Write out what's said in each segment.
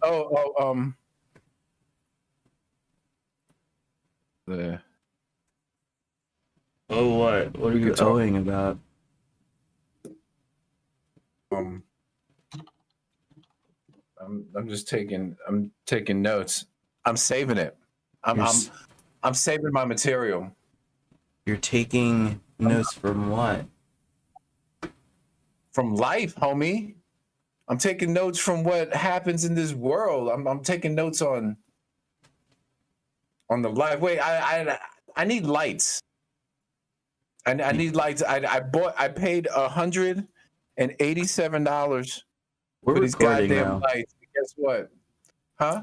Oh, the Oh, what? What are we you could talk. owing about? Um, I'm just taking notes. I'm saving it. I'm You're I'm I'm saving my material you're taking notes from what? from life, homie. I'm taking notes from what happens in this world. I'm taking notes on the life. Wait, I need lights. I need lights. I paid $187 We're for these recording goddamn now. lights. Guess what? Huh?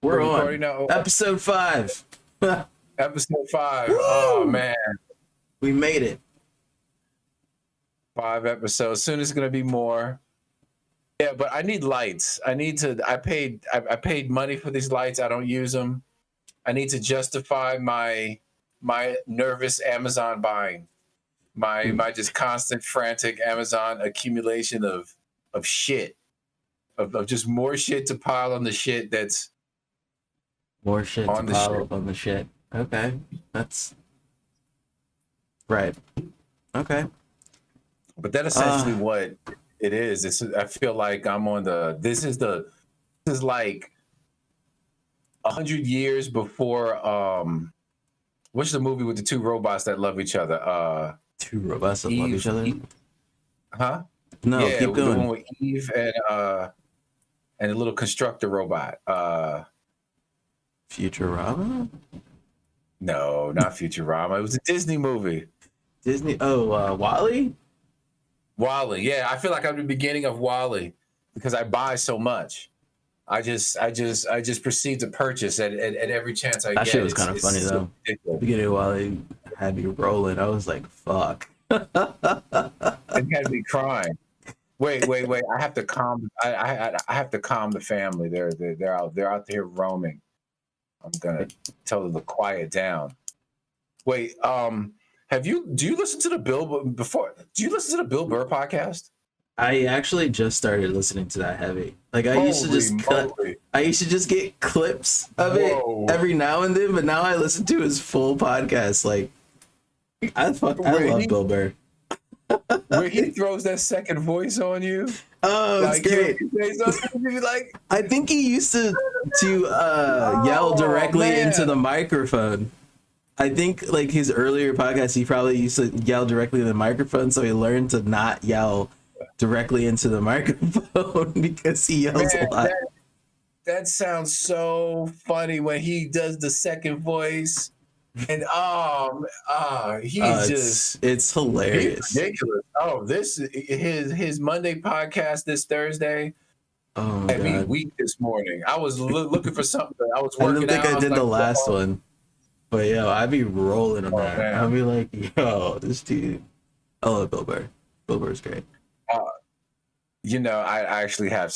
We're We're recording on now. episode 5. Episode 5. Oh Woo! man. We made it. 5 episodes. Soon it's gonna be more. Yeah, but I need lights. I paid money for these lights. I don't use them. I need to justify my nervous Amazon buying. My just constant frantic Amazon accumulation of shit. Of just more shit to pile on the shit that's More shit to on the pile shit. up on the shit. Okay. That's right. Okay. But that's essentially what it is. I feel like I'm on this is like 100 years before what's the movie with the two robots that love each other? Two robots that love each other? Huh? No, Yeah, keep the going. one with Eve and a little constructor robot. Futurama? No, not Futurama. It was a Disney movie. Disney? Oh, Wally? Wally. Yeah, I feel like I'm the beginning of Wally because I buy so much. I just proceed to purchase at every chance I That get. shit was kind of funny though. The beginning of Wally had me rolling. I was like, fuck. It had me crying. Wait. I have to calm. I have to calm the family. They're out there roaming. I'm gonna tell them to quiet down. Wait. Do you listen to the Bill before? Do you listen to the Bill Burr podcast? I actually just started listening to that heavy. Like I used to just get clips of it every now and then, but now I listen to his full podcast. Like I love Bill Burr. Where he throws that second voice on you. Oh, like, it's great. Like, I think he used to yell directly into the microphone. I think like his earlier podcast, he probably used to yell directly in the microphone, so he learned to not yell directly into the microphone because he yells a lot. That sounds so funny when he does the second voice. And it's hilarious. He's ridiculous. Oh, this his Monday podcast this Thursday. Oh my God. Me weak this morning. I was looking for something. I was working out. I don't think I did the last one. But yo, I'd be rolling on that. Man. I'd be like, yo, this dude. I love Bill Burr. Bill Burr's great. I actually have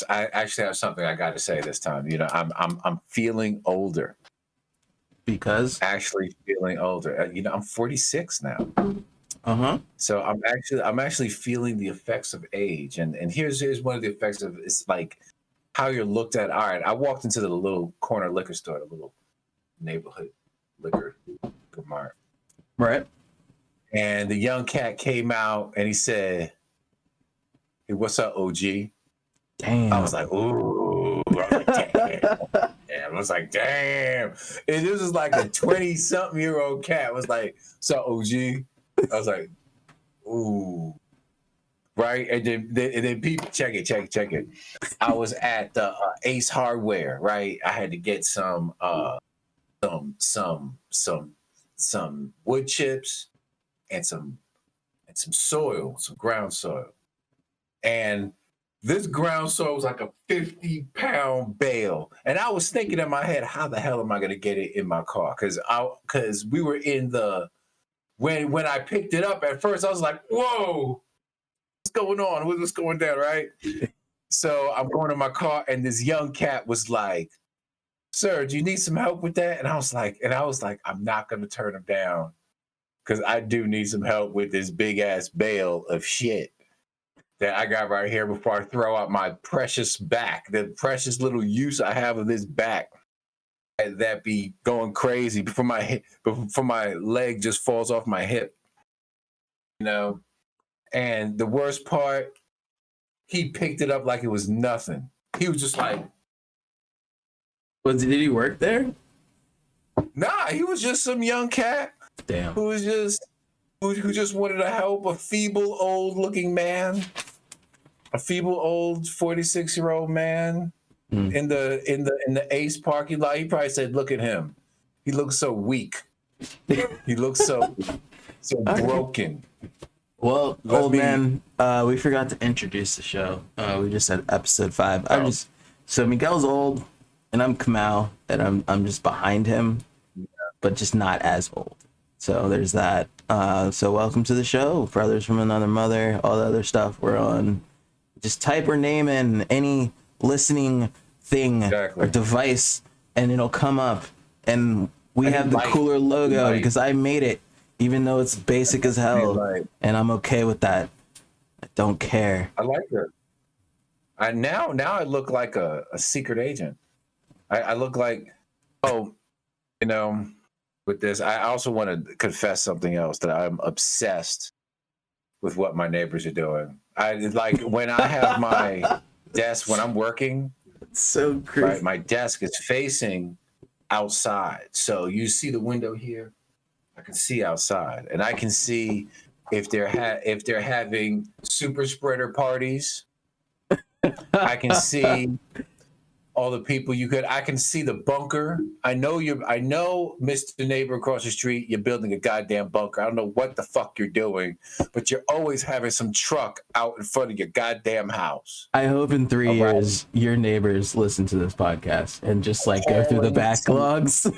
something I got to say this time. I'm feeling older. Because actually feeling older. I'm 46 now. So I'm actually feeling the effects of age. And here's one of the effects of it's like how you're looked at. All right, I walked into the little corner liquor store, the little neighborhood liquor mart. Right. And the young cat came out and he said, "Hey, what's up, OG?" Damn. I was like, ooh. I was like, damn. I was like, damn. And this was like a 20-something-year-old cat. Was like, so OG. I was like, ooh. Right? And then people check it. I was at the Ace Hardware, right? I had to get some wood chips and some soil, some ground soil. And this ground soil was like a 50-pound bale. And I was thinking in my head, how the hell am I going to get it in my car? Because we were in when I picked it up at first, I was like, whoa, what's going on? What's going down, right? So I'm going to my car and this young cat was like, sir, do you need some help with that? And I was like, I'm not going to turn him down because I do need some help with this big ass bale of shit that I got right here before I throw out my precious back, the precious little use I have of this back that be going crazy before my leg just falls off my hip, you know. And the worst part, he picked it up like it was nothing. He was just like, Did he work there? nah, he was just some young cat. Damn. Who just wanted to help a feeble old looking man, a feeble old 46-year-old man in the Ace parking lot. He probably said, "Look at him. He looks so weak. He looks so broken." Well, old man, we forgot to introduce the show. We just said episode 5. So Miguel's old, and I'm Kamau, and I'm just behind him, but just not as old. So there's that. So welcome to the show, Brothers from Another Mother, all the other stuff we're on. Just type our name in any listening thing or device, and it'll come up. And we have the cooler logo because I made it, even though it's basic as hell, and I'm okay with that. I don't care. I like it. Now I look like a secret agent. I look like, with this, I also want to confess something else, that I'm obsessed with what my neighbors are doing. I like when I have my desk when I'm working. It's so crazy. Right, my desk is facing outside, so you see the window here. I can see outside, and I can see if they're having super spreader parties. I can see all the people I can see the bunker. I know, Mr. Neighbor across the street, you're building a goddamn bunker. I don't know what the fuck you're doing, but you're always having some truck out in front of your goddamn house. I hope in 3 years your neighbors listen to this podcast and just go through the backlogs.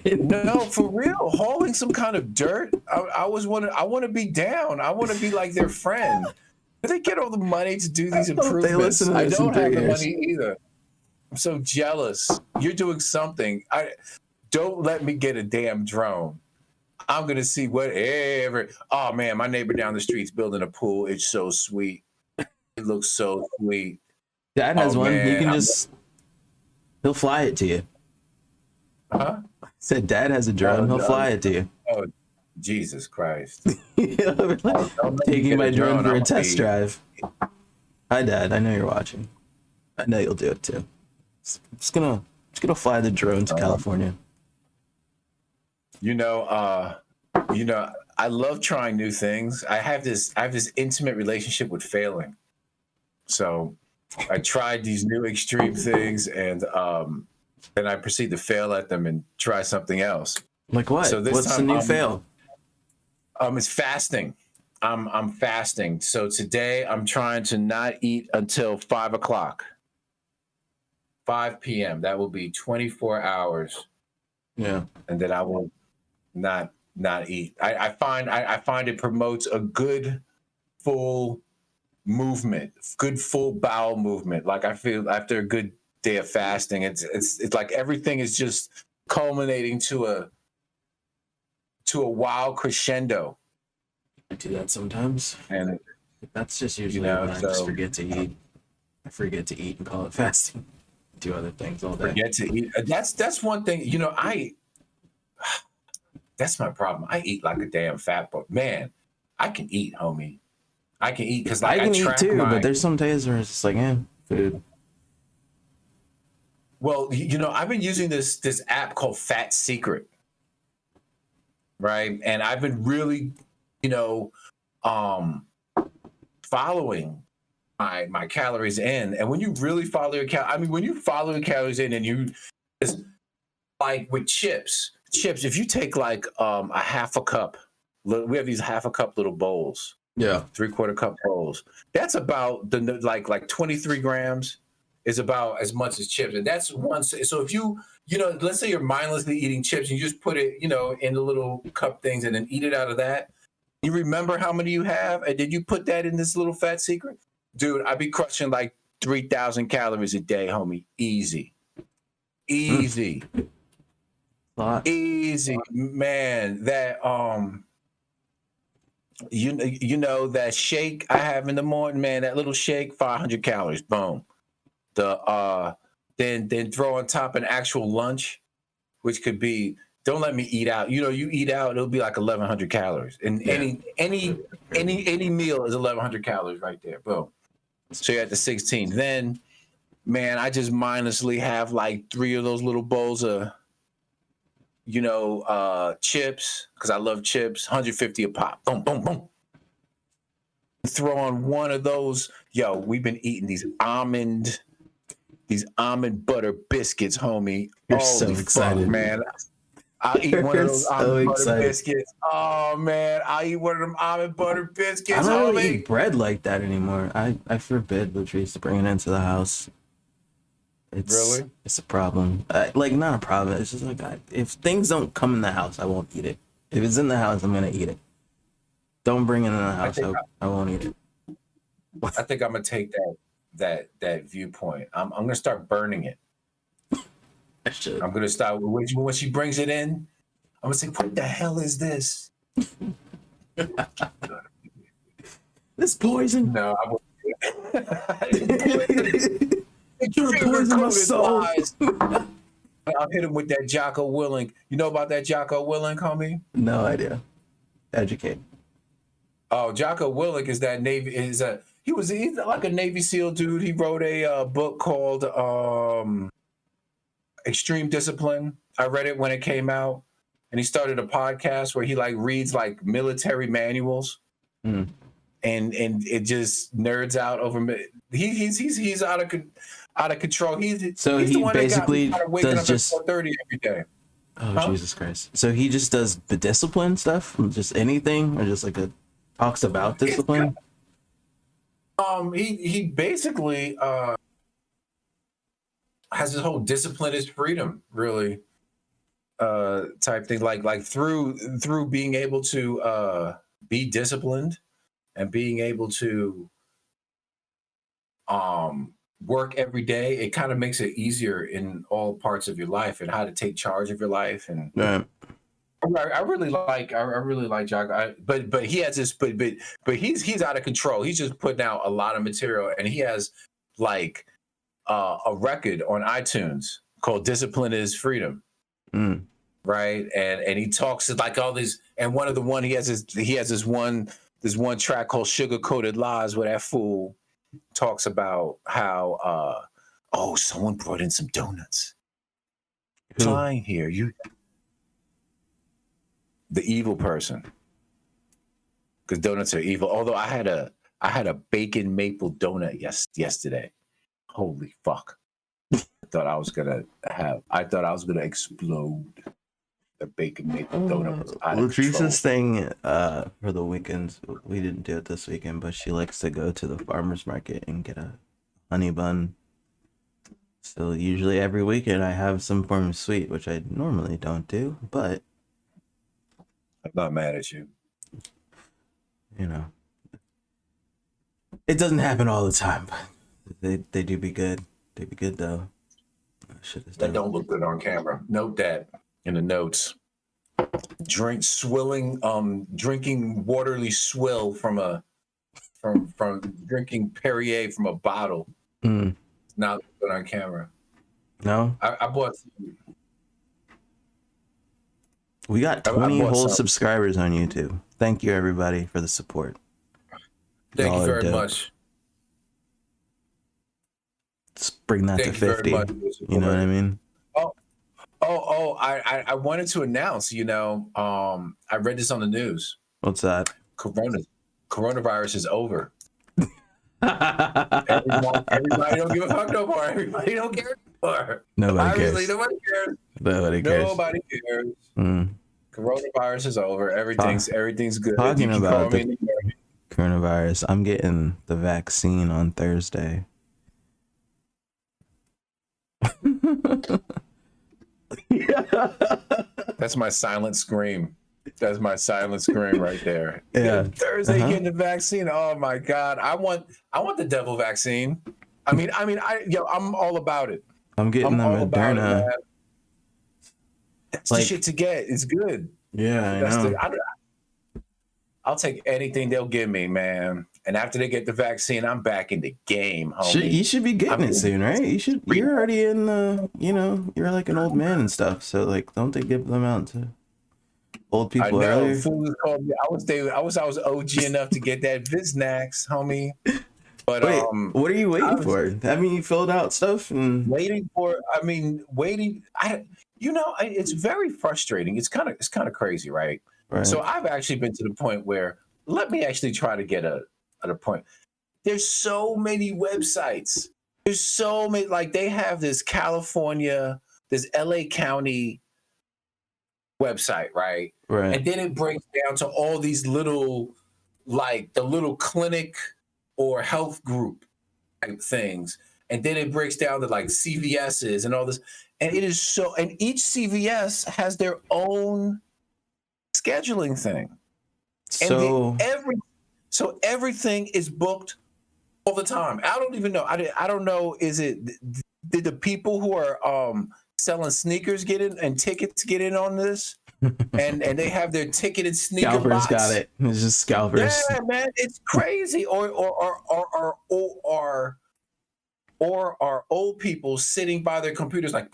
No, for real. Hauling some kind of dirt. I want to be down. I want to be like their friend. Do they get all the money to do these improvements? I don't have the money either. I'm so jealous. You're doing something. Don't let me get a damn drone. I'm gonna see whatever. Oh man, my neighbor down the street's building a pool. It's so sweet. It looks so sweet. Dad has one. Man, you can he'll fly it to you. Huh? I said Dad has a drone. He'll fly it to you. Oh, Jesus Christ! Taking my drone for a test drive. Hi, Dad. I know you're watching. I know you'll do it too. Just gonna fly the drone to California. I love trying new things. I have this intimate relationship with failing. So I tried these new extreme things, and then I proceed to fail at them and try something else. Like what? So what's the new fail? It's fasting. I'm fasting. So today I'm trying to not eat until 5 o'clock. 5 p.m. That will be 24 hours. Yeah. And then I will not eat. I find it promotes a good full movement, good full bowel movement. Like I feel after a good day of fasting, it's like everything is just culminating to a wild crescendo. I do that sometimes. And that's just usually when I just forget to eat. I forget to eat and call it fasting. Do other things all day. Forget to eat. That's one thing. That's my problem. I eat like a damn fat boy. Man, I can eat, homie. I can eat because I can eat too, but there's some days where it's just like, food. Well, I've been using this app called Fat Secret, right? And I've been really, following my calories in. And when you really follow when you follow your calories in, and it's like with chips, if you take like a half a cup, we have these half a cup little bowls. Yeah. 3/4 cup bowls. That's about like 23 grams is about as much as chips. And that's one. So if let's say you're mindlessly eating chips, and you just put it, in the little cup things and then eat it out of that. You remember how many you have? And did you put that in this little Fat Secret? Dude, I'd be crushing like 3,000 calories a day, homie. Easy. Easy, man. That You know that shake I have in the morning, man. That little shake, 500 calories. Boom. Then throw on top an actual lunch, which could be. Don't let me eat out. You know, you eat out, it'll be like 1,100 calories. And any meal is 1,100 calories right there. Boom. So you're at the 16. Then, man, I just mindlessly have like 3 of those little bowls of, chips, because I love chips. 150 a pop. Boom, boom, boom. Throw on one of those. Yo, we've been eating these almond butter biscuits, homie. You're so excited, fuck, man. I'll eat one of those almond butter biscuits. Oh man, I'll eat one of them almond butter biscuits. I don't really eat bread like that anymore. I forbid Latrice to bring it into the house. It's a problem. Like, not a problem. It's just like, if things don't come in the house, I won't eat it. If it's in the house, I'm gonna eat it. Don't bring it in the house. I won't eat it. I think I'm gonna take that viewpoint. I'm gonna start burning it. I should. I'm gonna start when she brings it in. I'm gonna say, "What the hell is this?" This poison. No, I won't. You're poisoning my soul. I'll hit him with that Jocko Willink. You know about that Jocko Willink, homie? No idea. Educate. Oh, Jocko Willink is that Navy. He's like a Navy SEAL dude. He wrote a book called Extreme Discipline. I read it when it came out, and he started a podcast where he like reads like military manuals, and it just nerds out over. He's out of control. He's he basically does just 4:30 every day. Oh, huh? Jesus Christ! So he just does the discipline stuff, just anything, or just like talks about discipline. He basically has this whole discipline is freedom, really, type thing. Like through being able to be disciplined and being able to work every day, it kind of makes it easier in all parts of your life and how to take charge of your life. And I really like Jocko, but he has this, but he's out of control. He's just putting out a lot of material, and he has like a record on iTunes called "Discipline is Freedom," right? And he talks like all these, and he has this one track called "Sugar Coated Lies," where that fool talks about how someone brought in some donuts. Flying here, the evil person, because donuts are evil. Although I had a bacon maple donut yesterday. Holy fuck! I thought I was gonna explode. The bacon maple donut was out of control. Latrice's thing for the weekends, we didn't do it this weekend, but she likes to go to the farmer's market and get a honey bun. So usually every weekend I have some form of sweet, which I normally don't do, but I'm not mad at you. You know, it doesn't happen all the time, but they do be good. They be good though. That don't look good on camera. Note that in the notes. Drinking waterly swill from drinking Perrier from a bottle. Not good on camera. No, I bought some. We got 20 whole subscribers on YouTube. Thank you, everybody, for the support. Thank you very much. Let's bring that to 50. You know what I mean? I wanted to announce, I read this on the news. What's that? Coronavirus is over. Everybody don't give a fuck no more. Everybody don't care anymore. Nobody cares. Nobody cares. Coronavirus is over. Everything's good. Talking about the coronavirus, I'm getting the vaccine on Thursday. That's my silent scream. That's my silent scream right there. Yeah. Thursday getting the vaccine. Oh my God. I want the devil vaccine. I'm all about it. I'm getting the Moderna. That's the shit to get. It's good. Yeah, I know. I'll take anything they'll give me, man. And after they get the vaccine, I'm back in the game, homie. You should be getting it soon, right? You're already in the, you're like an old man and stuff. So like, don't they give them out to old people I know. earlier? Fools called me. I was OG enough to get that Viznax, homie. But wait, what are you waiting for? I mean, you filled out stuff and waiting. It's very frustrating. It's kind of crazy, right? So I've actually been to the point where let me actually try to get at a point. There's so many websites. There's so many, like they have this California, this LA County website, right? Right. And then it breaks down to all these little, like the little clinic or health group type things. And then it breaks down to like CVS's and all this. And it is and each CVS has their own scheduling thing. So so everything is booked all the time. I don't even know. I don't know. Did the people who are selling sneakers get in and tickets get in on this? and they have their ticketed sneaker scalpers bots. got it. It's just scalpers. Yeah, man, it's crazy. Or are old people sitting by their computers like,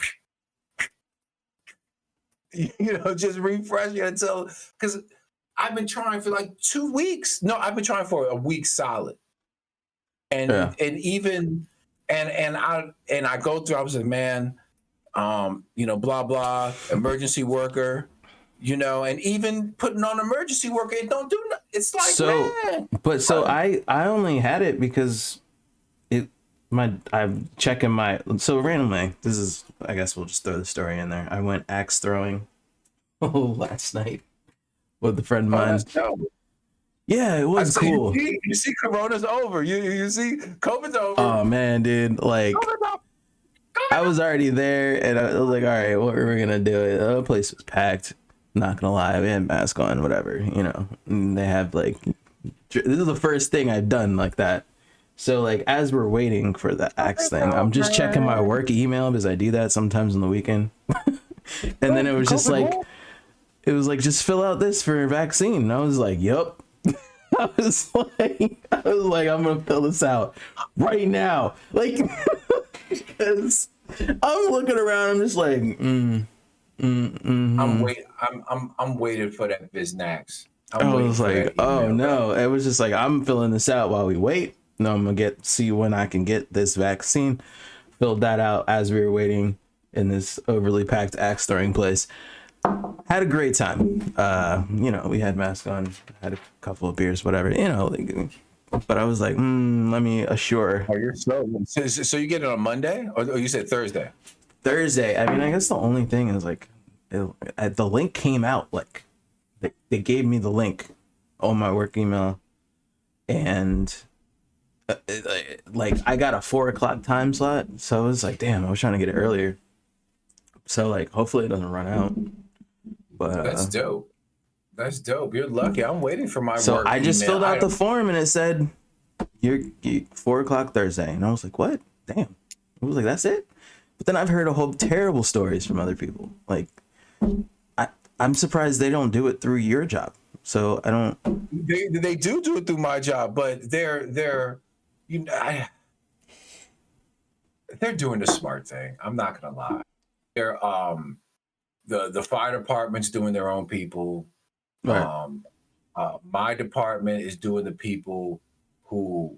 just refreshing until, because I've been trying for like 2 weeks. No, I've been trying for a week solid. And I go through, I was like, man, blah, blah, emergency worker, and even putting on emergency worker, it don't do nothing. It's like, I only had it because I'm checking so randomly, this is, I guess we'll just throw the story in there. I went axe throwing last night with a friend of mine. Yeah, it was cool. You see, Corona's over. You see, COVID's over. Oh man, dude, like I was already there, and I was like, all right, what are we gonna do? The place was packed. Not gonna lie, we had masks on, whatever, And they have like, this is the first thing I've done like that. So like, as we're waiting for the axe thing, I'm just checking my work email because I do that sometimes on the weekend. And then it was just like, just fill out this for a vaccine. And I was like, yup. I was like, I'm gonna fill this out right now, like, because I'm looking around. I'm just like, I'm waiting for that Viznax. I was like, oh no! It was just like, I'm filling this out while we wait. No, I'm gonna see when I can get this vaccine. Filled that out as we were waiting in this overly packed axe throwing place. Had a great time. We had masks on, had a couple of beers, whatever, but I was like, let me assure. Oh, you're so you get it on Monday, or you said Thursday? Thursday. I mean, I guess the only thing is like, the link came out, like they gave me the link on my work email, and like I got a 4:00 time slot, so I was like, damn, I was trying to get it earlier, so like hopefully it doesn't run out. But that's dope. That's dope. You're lucky. I'm waiting for my so work I just email. filled out the form and it said you're 4:00 Thursday, and I was like, what? Damn. I was like, that's it. But then I've heard a whole terrible stories from other people. Like, I'm surprised they don't do it through your job. So I don't. They do it through my job, but they're doing the smart thing. I'm not gonna lie. They're the fire department's doing their own people. Right. My department is doing the people who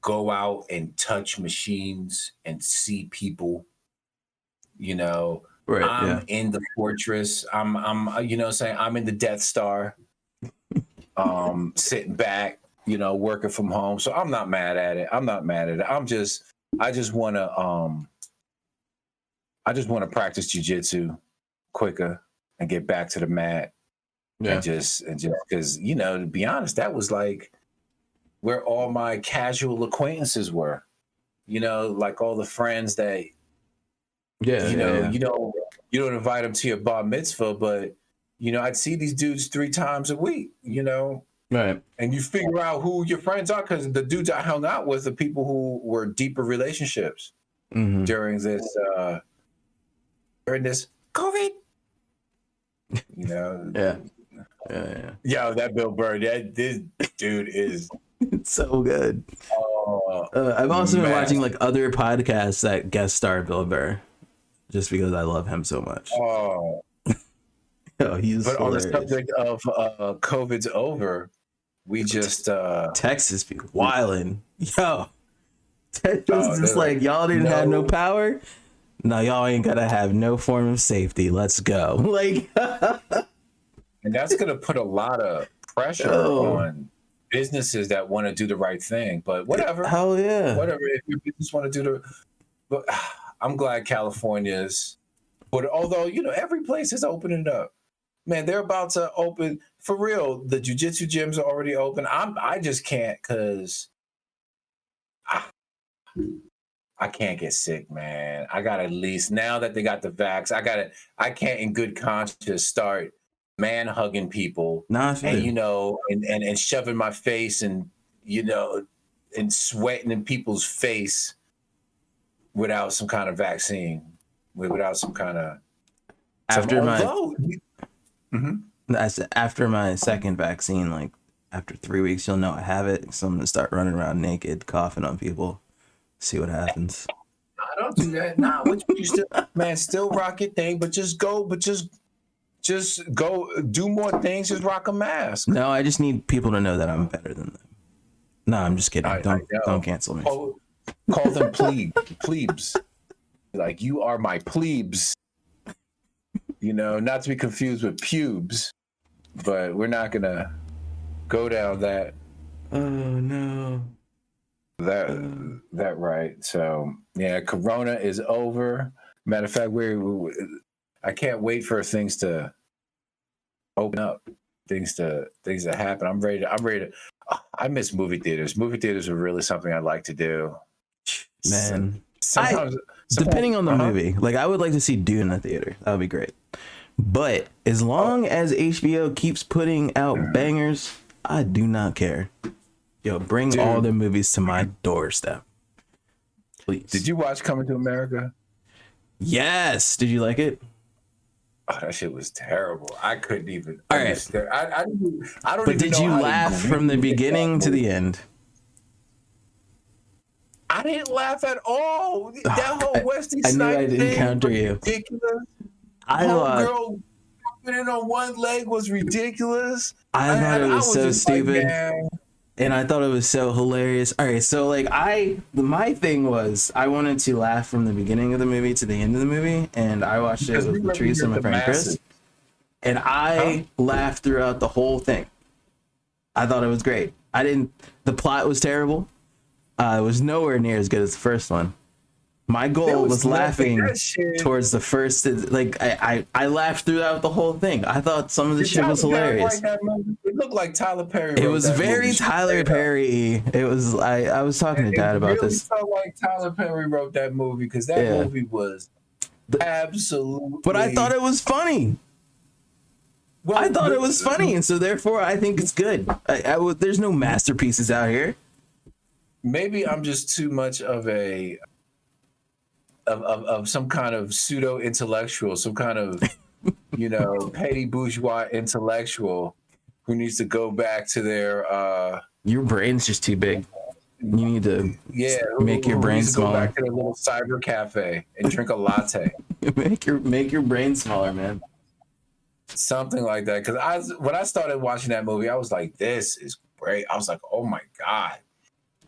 go out and touch machines and see people. Right, I'm in the fortress. I'm saying I'm in the Death Star. Sitting back, working from home. So I'm not mad at it. I just want to practice jujitsu quicker and get back to the mat. Yeah. And just because, to be honest, that was like where all my casual acquaintances were, like all the friends that, you don't invite them to your bar mitzvah, but I'd see these dudes 3 times a week, Right. And you figure out who your friends are, because the dudes I hung out with are people who were deeper relationships during this COVID. Yeah. Yo, that Bill Burr, this dude is It's so good. oh, I've also been man. watching like other podcasts that guest star Bill Burr, just because I love him so much. Oh, Yo, he's but hilarious. on the subject of COVID's over, we just Texas be wildin'. Yo, Texas is like, y'all didn't have no no. power. No, y'all ain't gonna have no form of safety. Let's go. Like, and that's gonna put a lot of pressure on businesses that want to do the right thing. But whatever. Hell yeah. Whatever. If your business want to do but I'm glad California's. But although every place is opening up, man, they're about to open for real. The jiu-jitsu gyms are already open. I just can't because I can't get sick, man. I got at least now that they got the vax, I can't in good conscience start man hugging people and and shoving my face and and sweating in people's face without some kind of vaccine, without some kind of after my second vaccine, like after 3 weeks, you'll know I have it. So I'm gonna start running around naked, coughing on people, see what happens. I don't do that. Nah, you still rock your thing, but just go do more things. Just rock a mask. No, I just need people to know that I'm better than them. No, I'm just kidding. Don't cancel me. Call them plebes. Like, you are my plebes. Not to be confused with pubes, but we're not gonna go down that. Oh no. That right. So yeah, Corona is over. Matter of fact, I can't wait for things to open up, things to happen. I'm ready to. I miss movie theaters. Movie theaters are really something I'd like to do. Man, sometimes depending on the movie, like I would like to see Dune in the theater. That would be great. But as long as HBO keeps putting out bangers, I do not care. Yo, bring all the movies to my doorstep, please. Did you watch Coming to America? Yes. Did you like it? Oh, that shit was terrible. I couldn't even. All right. I don't. But did you laugh from the beginning to the end? I didn't laugh at all. That whole Wesley Snipes I knew I didn't thing counter was you. ridiculous. I thought girl jumping in on one leg was ridiculous. I thought it was so stupid. Like, and I thought it was so hilarious. All right, so like my thing was I wanted to laugh from the beginning of the movie to the end of the movie, and I watched it with Patrice and my friend Chris, and I laughed throughout the whole thing. I thought it was great. The plot was terrible. It was nowhere near as good as the first one. My goal was laughing towards the first. Like I laughed throughout the whole thing. I thought some of the shit was hilarious. It looked like Tyler Perry. It was very Tyler Perry. It was. I was talking to Dad about this. It felt like Tyler Perry wrote that movie because that movie was absolutely. But I thought it was funny. Well, I thought it was funny, and so therefore I think it's good. There's no masterpieces out here. Maybe I'm just too much of a. Of some kind of pseudo intellectual, some kind of petty bourgeois intellectual who needs to go back to their your brain's just too big. You need to make your brain smaller. Go back to the little cyber cafe and drink a latte. make your brain smaller, man. Something like that. Because when I started watching that movie, I was like, "This is great." I was like, "Oh my god."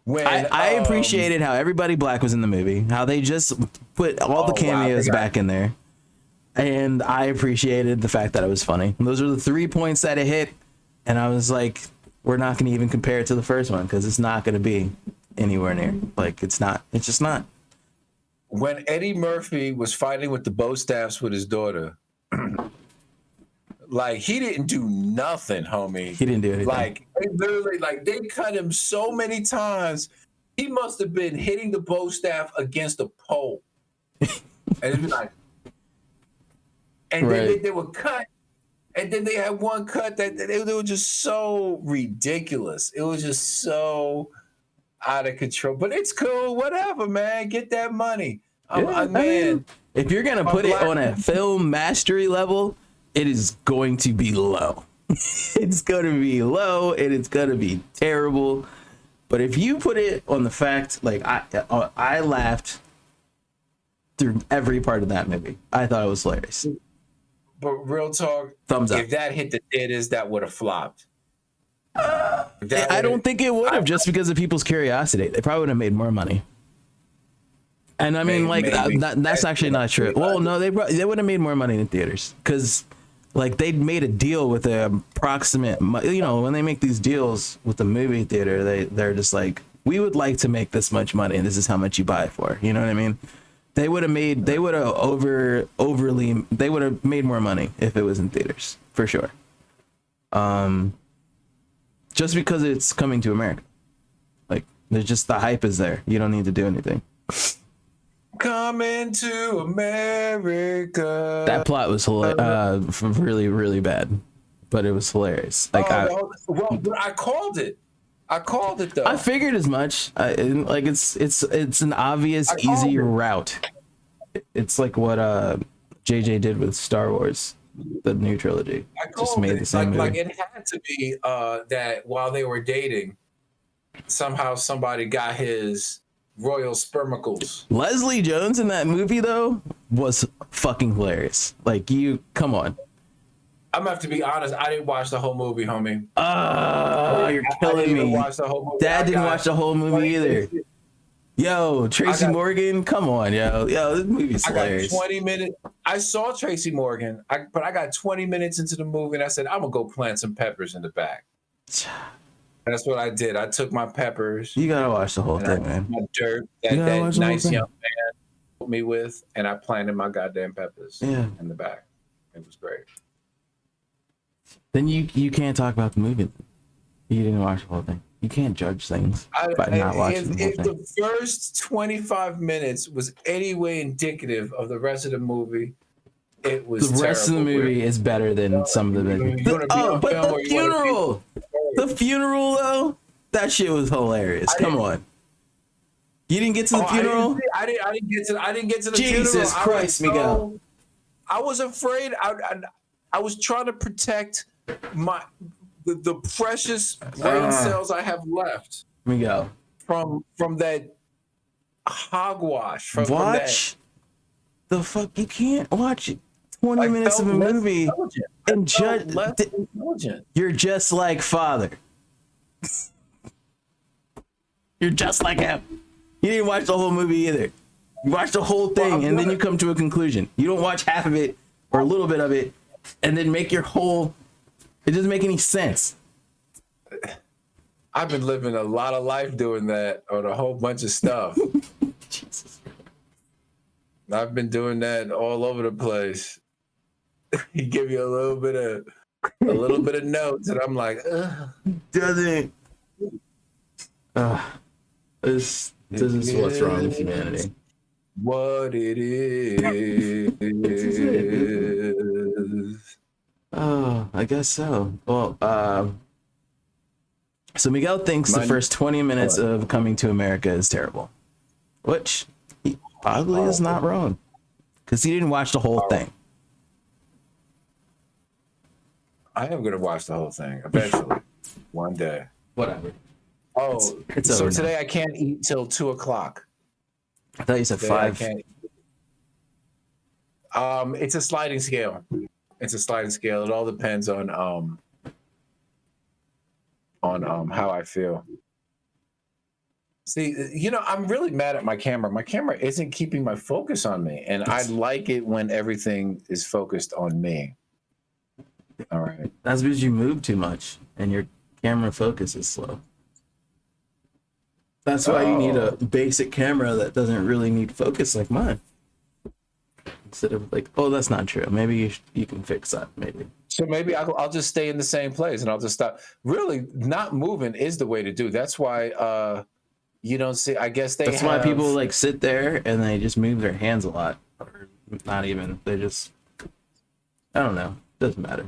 When I appreciated how everybody black was in the movie, how they just put all the cameos back in there, and I appreciated the fact that it was funny. And those are the 3 points that it hit, and I was like, we're not going to even compare it to the first one because it's not going to be anywhere near. Like, it's not. It's just not. When Eddie Murphy was fighting with the bow staffs with his daughter, like, he didn't do nothing, homie. He didn't do anything. Like, literally, like, they cut him so many times. He must have been hitting the bow staff against a pole. And it'd be like, and then they would cut. And then they had one cut that they were just so ridiculous. It was just so out of control. But it's cool. Whatever, man. Get that money. Man, if you're going to put it on a film mastery level, it is going to be low. It's gonna be low and it's gonna be terrible. But if you put it on the fact, like I laughed through every part of that movie. I thought it was hilarious. But real talk, Thumbs up. if that hit the theaters, that would have flopped. I don't think it would have, just because of people's curiosity. They probably would have made more money. And I mean, like that's actually not true. Well, no, they would have made more money in theaters because, like, they'd made a deal with the approximate. You know, when they make these deals with the movie theater, they're just like, we would like to make this much money, and this is how much you buy it for. You know what I mean? They would have made. They would have overly. They would have made more money if it was in theaters for sure. Just because it's coming to America, like, there's just the hype is there. You don't need to do anything. Coming to America. That plot was really, really bad, but it was hilarious. Like, but I called it. I called it though. I figured as much. Like, it's an obvious, easy route. It's like what JJ did with Star Wars, the new trilogy. Just made the same movie. Like it had to be that while they were dating, somehow somebody got his royal spermicles. Leslie Jones in that movie though was fucking hilarious. Like, come on. I'm gonna have to be honest. I didn't watch the whole movie, homie. You're killing me. Watch the whole movie. Dad didn't watch the whole movie either. Yo, Tracy Morgan, come on, yo, this movie's hilarious. I got 20 minutes. I saw Tracy Morgan, but I got 20 minutes into the movie, and I said, I'm gonna go plant some peppers in the back. That's what I did. I took my peppers. You gotta watch the whole thing, man. My dirt that nice young man put me with, and I planted my goddamn peppers in the back. It was great. Then you can't talk about the movie. You didn't watch the whole thing. You can't judge things by not watching the whole thing. If the first 25 minutes was any way indicative of the rest of the movie, it was the rest of the movie is better than some of the movies. But the funeral, though, that shit was hilarious. Come on, you didn't get to the funeral. I didn't get to the funeral. Jesus Christ, Miguel! I was afraid. I was trying to protect the precious brain cells I have left. Miguel, from that hogwash. Watch the fuck. You can't watch 20 minutes of a movie and judge. You're just like father. You're just like him. You didn't watch the whole movie either. You watch the whole thing and then you come to a conclusion. You don't watch half of it or a little bit of it and then make your whole. It doesn't make any sense. I've been living a lot of life doing that on a whole bunch of stuff. Jesus. I've been doing that all over the place. He give you a little bit of notes, and I'm like, ugh. Doesn't. This is what's wrong with humanity. What it is. Oh, I guess so. Well, so Miguel thinks the first 20 minutes of Coming to America is terrible, which he probably is not wrong, because he didn't watch the whole thing. I am gonna watch the whole thing eventually, one day. Whatever. Oh, it's so today now. I can't eat till 2:00. I thought you said today 5. It's a sliding scale. It's a sliding scale. It all depends on how I feel. See, I'm really mad at my camera. My camera isn't keeping my focus on me, and I like it when everything is focused on me. All right. That's because you move too much and your camera focus is slow. That's why you need a basic camera that doesn't really need focus like mine. Instead of like, that's not true. Maybe you can fix that. Maybe. So maybe I'll just stay in the same place and I'll just stop. Really, not moving is the way to do. That's why you don't see. I guess that's why people like sit there and they just move their hands a lot, or not even. They just. I don't know. Doesn't matter.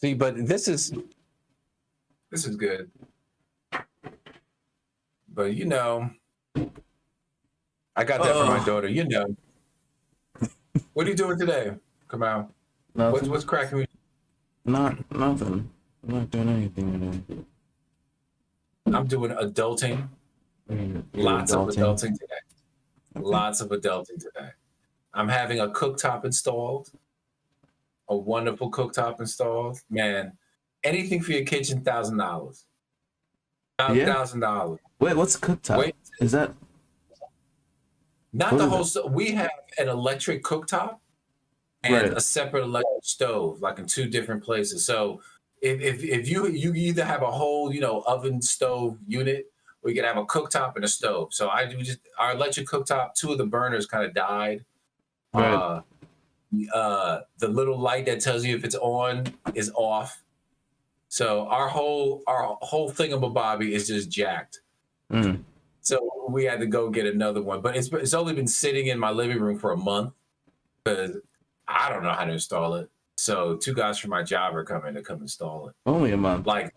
See, but this is good. But I got that for my daughter. What are you doing today? Come out. What's cracking with you? Nothing. I'm not doing anything today. I'm doing adulting. You're Lots of adulting. adulting today. Okay. Lots of adulting today. I'm having a cooktop installed. A wonderful cooktop installed. Man, anything for your kitchen, $1,000. Yeah. $1,000. Wait, what's cooktop? Wait, Is that not what the is whole it? stuff. We have an electric cooktop and Right. a separate electric stove, like in two different places. So if you either have a whole oven stove unit, or you can have a cooktop and a stove. So I do just our electric cooktop. Two of the burners kind of died. Right. Uh, the little light that tells you if it's on is off. So our whole thingamabobby is just jacked. Mm. So we had to go get another one, but it's only been sitting in my living room for a month because I don't know how to install it. So two guys from my job are coming to come install it. Only a month. Like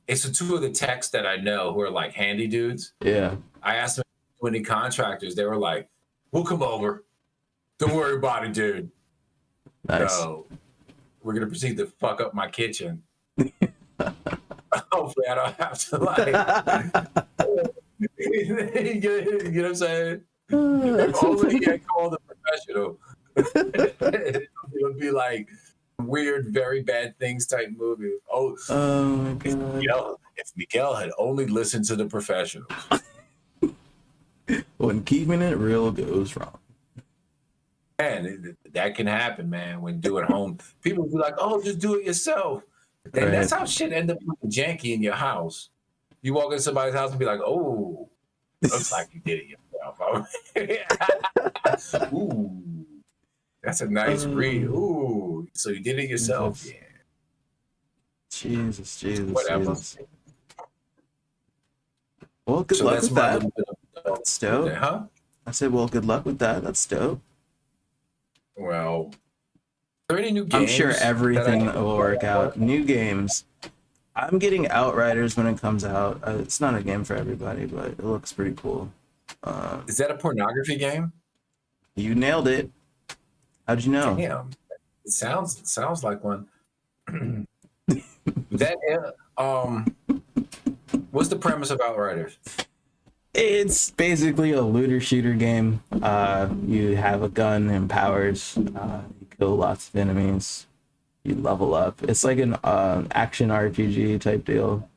it's the two of the techs that I know who are like handy dudes. Yeah. I asked them any contractors. They were like, "We'll come over. Don't worry about it, dude." Nice. So we're gonna proceed to fuck up my kitchen. Hopefully, I don't have to you know what I'm saying? If only I call the professional. It'll be like weird, very bad things type movie. Oh my god! If Miguel had only listened to the professionals. When keeping it real goes wrong. Man, that can happen, man. When doing home, people be like, "Oh, just do it yourself." And that's how shit end up looking janky in your house. You walk into somebody's house and be like, "Oh, looks like you did it yourself." Ooh, that's a nice read. Ooh, so you did it yourself, yeah. Jesus. Whatever. Jesus. Well, good luck with that. That's dope. Huh? I said, well, good luck with that. That's dope. Well, are there any new games? I'm sure everything will work out. New games. I'm getting Outriders when it comes out. It's not a game for everybody, but it looks pretty cool. Is that a pornography game? You nailed it. How'd you know? Damn, it sounds like one. What's the premise of Outriders? It's basically a looter shooter game. You have a gun and powers. You kill lots of enemies. You level up. It's like an action RPG type deal.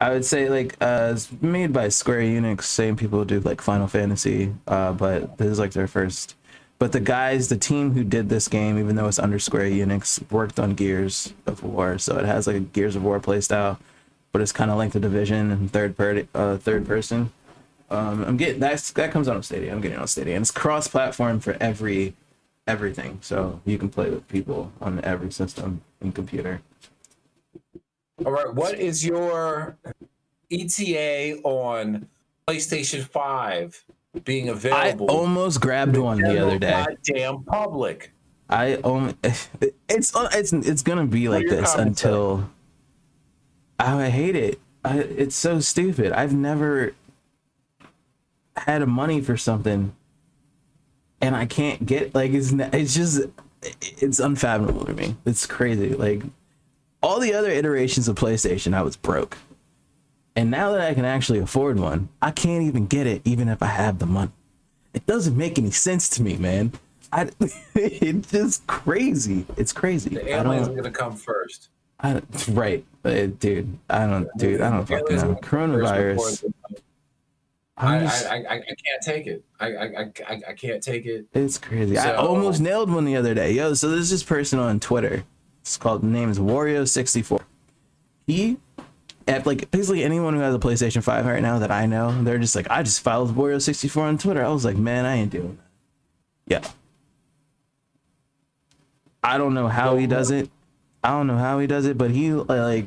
I would say it's made by Square Enix, same people who do like Final Fantasy, but this is like their first. But the team who did this game, even though it's under Square Enix, worked on Gears of War, so it has like a Gears of War playstyle, but it's kind of like the Division and third person. I'm getting that comes out on Stadia. I'm getting it on Stadia, and it's cross-platform for everything, so you can play with people on every system and computer. All right, what is your ETA on PlayStation 5 being available? I almost grabbed one the other day. Goddamn public. It's gonna be like this until I hate it. It's so stupid. I've never had money for something and I can't get it's unfathomable to me. It's crazy. Like all the other iterations of PlayStation, I was broke, and now that I can actually afford one, I can't even get it even if I have the money. It doesn't make any sense to me, man. It's just crazy. It's crazy. The aliens are gonna come first. Right, dude. I don't fucking know. Coronavirus. I can't take it. I can't take it. It's crazy. I almost nailed one the other day. Yo, so there's this person on Twitter. It's called, the name is Wario64. He, at basically anyone who has a PlayStation 5 right now that I know, they're just like, I just followed Wario64 on Twitter. I was like, man, I ain't doing that. Yeah. I don't know how he does it. But he'll be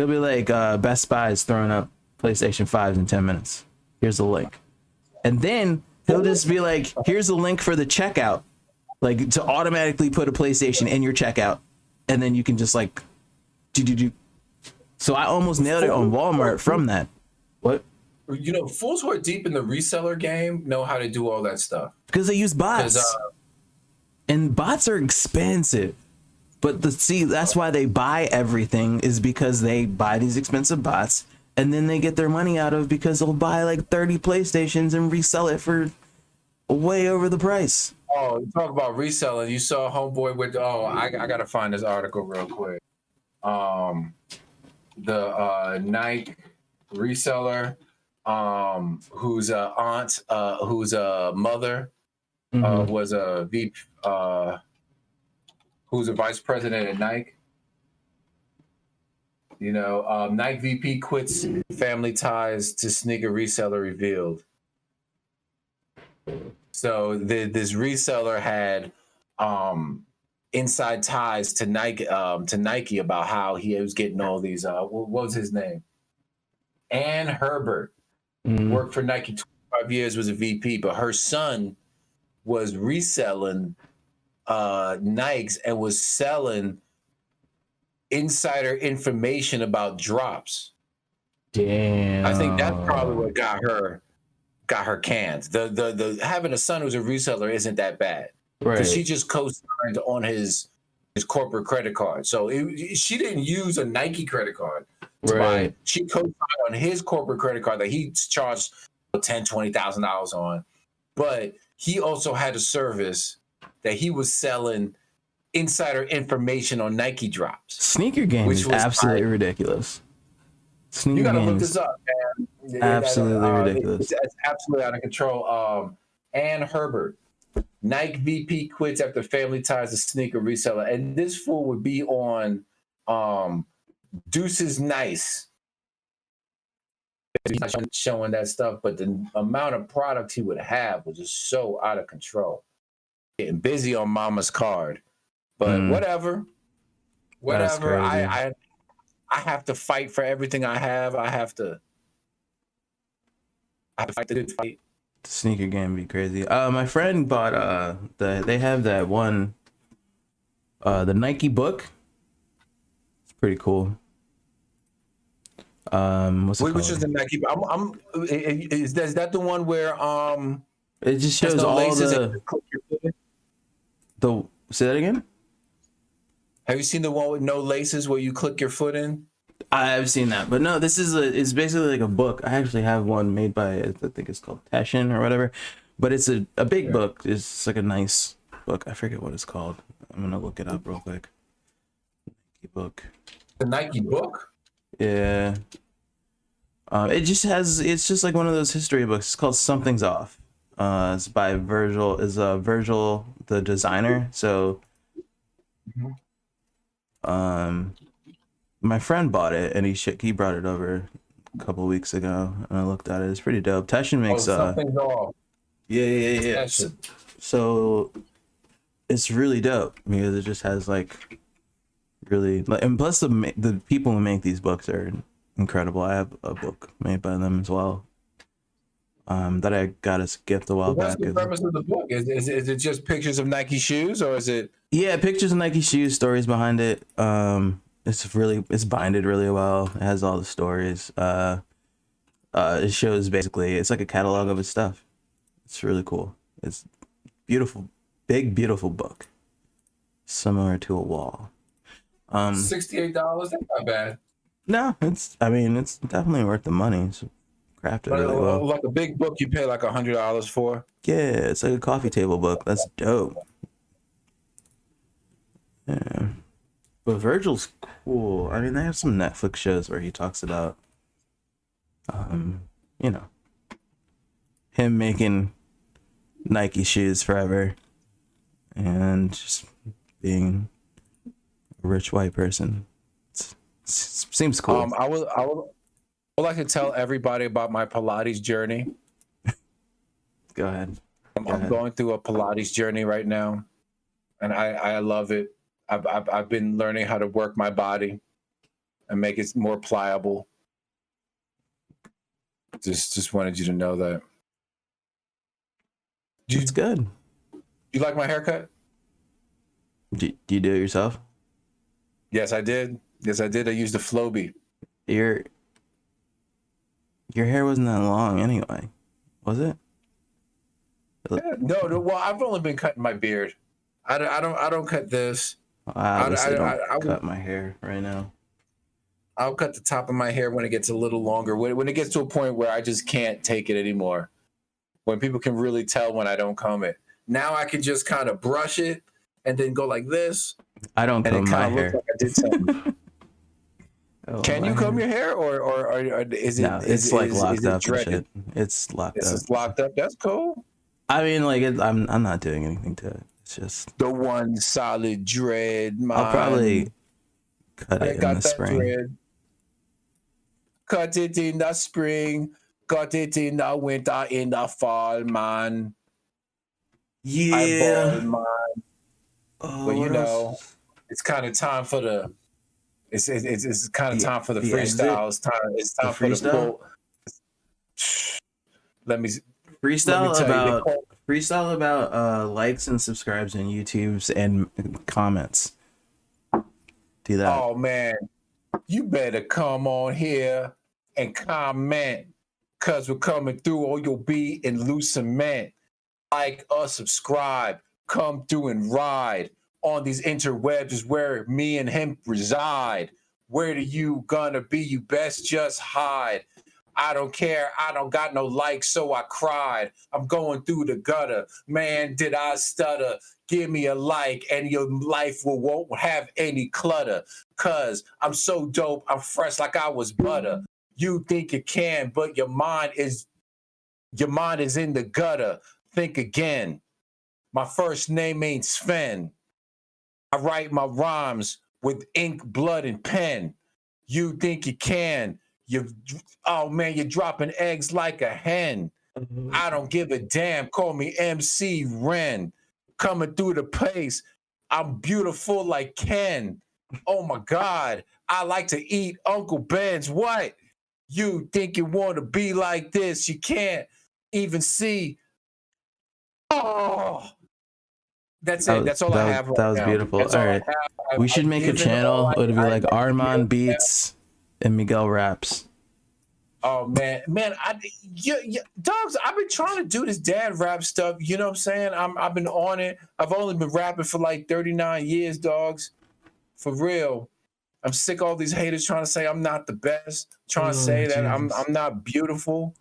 like, Best Buy is throwing up PlayStation 5s in 10 minutes. Here's the link. And then he'll just be like, here's the link for the checkout, to automatically put a PlayStation in your checkout. And then you can just do. So I almost nailed it on Walmart from that. What? Fools who are deep in the reseller game know how to do all that stuff. Because they use bots. And bots are expensive. But that's why they buy everything, is because they buy these expensive bots, and then they get their money out of, because they'll buy like 30 PlayStations and resell it for way over the price. Oh, you talk about reselling. You saw Homeboy with I gotta find this article real quick. The Nike reseller, whose aunt, whose mother was a VP, who's a vice president at Nike. You know, Nike VP quits family ties to sneaker reseller revealed. So this reseller had inside ties to Nike about how he was getting all these. What was his name? Ann Herbert worked for Nike 25 years, was a VP, but her son was reselling Nikes and was selling insider information about drops. Damn. I think that's probably what got her canned. The having a son who's a reseller isn't that bad, because she just co-signed on his corporate credit card. So she didn't use a Nike credit card to buy it. She co-signed on his corporate credit card that he charged $10,000-$20,000 on, but he also had a service that he was selling insider information on Nike drops. Sneaker game is absolutely ridiculous. You gotta look this up, man. Absolutely ridiculous. It's absolutely out of control. Ann Herbert, Nike VP quits after family ties to sneaker reseller, and this fool would be on Deuce's Nice, showing that stuff, but the amount of product he would have was just so out of control. Getting busy on Mama's card, but whatever. I have to fight for everything I have. I have to fight the good fight. The sneaker game be crazy. My friend bought they have that one, the Nike book. It's pretty cool. What's it called? Which is the Nike? Is that the one where it just shows all the. Say that again. Have you seen the one with no laces where you click your foot in? I've seen that, but no, this is it's basically like a book. I actually have one made by, I think it's called Taschen or whatever, but it's a big book. It's like a nice book. I forget what it's called. I'm gonna look it up real quick. Nike book. The Nike book? Yeah. It's just like one of those history books. It's called Something's Off. It's by Virgil. Is Virgil the designer? So. My friend bought it, and he brought it over a couple weeks ago, and I looked at it. It's pretty dope. Taschen makes Something's Off. Yeah. So it's really dope because it just has like really, and plus the people who make these books are incredible. I have a book made by them as well. That I got as a gift a while back. What's the premise of the book? Is it just pictures of Nike shoes, or is it? Yeah, pictures of Nike shoes, stories behind it. It's binded really well. It has all the stories. It shows basically, it's like a catalog of his stuff. It's really cool. It's beautiful, big, beautiful book. Similar to a wall. $68. That's not bad. No, it's definitely worth the money. It's crafted really well. Like a big book, you pay like $100 for. Yeah, it's like a coffee table book. That's dope. Yeah. But Virgil's cool. I mean, they have some Netflix shows where he talks about, him making Nike shoes forever and just being a rich white person. It seems cool. I would like to tell everybody about my Pilates journey. Go ahead. I'm going through a Pilates journey right now, and I love it. I've been learning how to work my body and make it more pliable. Just wanted you to know that. It's good. You like my haircut? Do you do it yourself? Yes, I did. I used the Flowbee. Your hair wasn't that long anyway, was it? Yeah, no. Well, I've only been cutting my beard. I don't cut this. I honestly don't I cut my hair right now. I'll cut the top of my hair when it gets a little longer. When it gets to a point where I just can't take it anymore. When people can really tell when I don't comb it. Now I can just kind of brush it and then go like this. I don't and comb it my kind of looks hair. like I did something. Can you comb your hair, or is it? No, it's like locked up and dreaded? shit. It's locked up. It's locked up. That's cool. I mean, like, I'm not doing anything to it. It's just the one solid dread. Man. I'll probably cut it in the spring. Dread. Cut it in the spring. Cut it in the winter. In the fall, man. Yeah, man. But you know, it's kind of time for the. It's kind of time for the freestyle. It's time for the full. Let me freestyle about likes and subscribes and YouTubes and comments. Do that. Oh man, you better come on here and comment, cause we're coming through, or you'll be in loose cement. Like or subscribe, come through and ride on these interwebs is where me and him reside. Where do you gonna be? You best just hide. I don't care. I don't got no likes, so I cried. I'm going through the gutter. Man, did I stutter? Give me a like and your life won't have any clutter. Cause I'm so dope. I'm fresh like I was butter. You think you can, but your mind is in the gutter. Think again. My first name ain't Sven. I write my rhymes with ink, blood, and pen. You think you can. You're dropping eggs like a hen. I don't give a damn. Call me MC Ren. Coming through the place. I'm beautiful like Ken. Oh my God. I like to eat Uncle Ben's. What? You think you want to be like this? You can't even see. Oh. That's it. That's all I have. That was beautiful. All right. We should make a channel. It would be like Armand Beats and Miguel Raps. Oh man, dogs. I've been trying to do this dad rap stuff. You know what I'm saying? I've been on it. I've only been rapping for like 39 years, dogs. For real. I'm sick of all these haters trying to say I'm not the best. Trying to say that I'm not beautiful.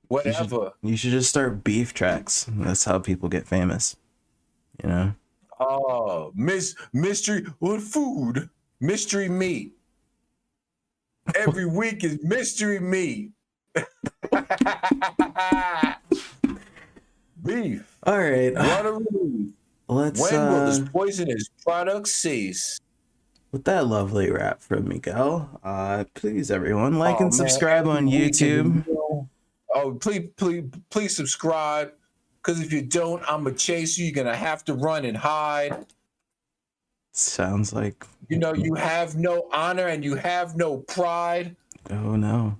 Whatever. You should just start beef tracks. That's how people get famous. You know? Oh, mystery with food. Mystery meat. Every week is mystery meat. Beef. All right. When will this poisonous product cease? With that lovely rap from Miguel, please everyone like and subscribe on YouTube. Oh, please subscribe. Because if you don't, I'm going to chase you. You're going to have to run and hide. Sounds like... You know, you have no honor and you have no pride. Oh, no.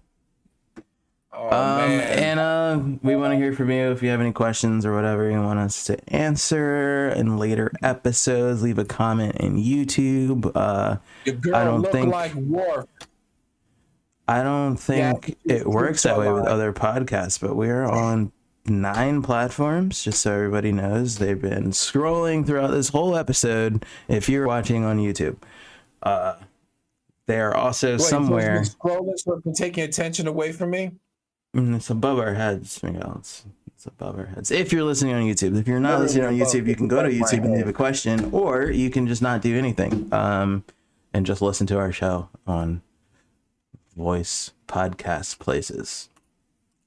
Oh, man. And we want to hear from you if you have any questions or whatever you want us to answer in later episodes. Leave a comment in YouTube. Your girl like Worf. I don't think it works that way with other podcasts, but we're on 9 platforms, just so everybody knows. They've been scrolling throughout this whole episode. If you're watching on YouTube, they are also somewhere. Scrolling so it can take your attention away from me. It's above our heads, Miguel. It's above our heads. If you're listening on YouTube, if you're not listening on YouTube, you can go to YouTube and leave a question, or you can just not do anything, and just listen to our show on voice podcast places.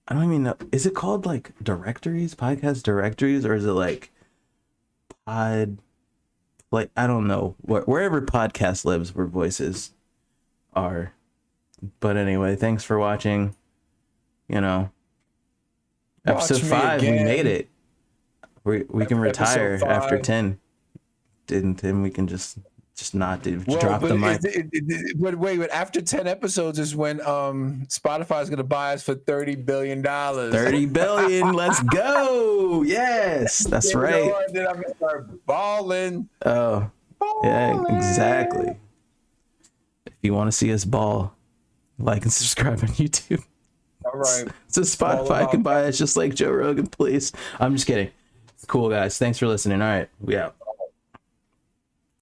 I don't even know. Is it called like directories, podcast directories, or is it like I don't know. Wherever podcast lives, where voices are. But anyway, thanks for watching. You know, episode 5, we made it. We can retire after 10. Then we can just not drop the mic. Wait, after 10 episodes is when Spotify is going to buy us for $30 billion. 30 billion, let's go. Yes, that's right. Then I'm going to start balling. Oh, yeah, exactly. If you want to see us ball, like and subscribe on YouTube. All right. So Spotify can buy us just like Joe Rogan, please. I'm just kidding. Cool, guys. Thanks for listening. All right, we out.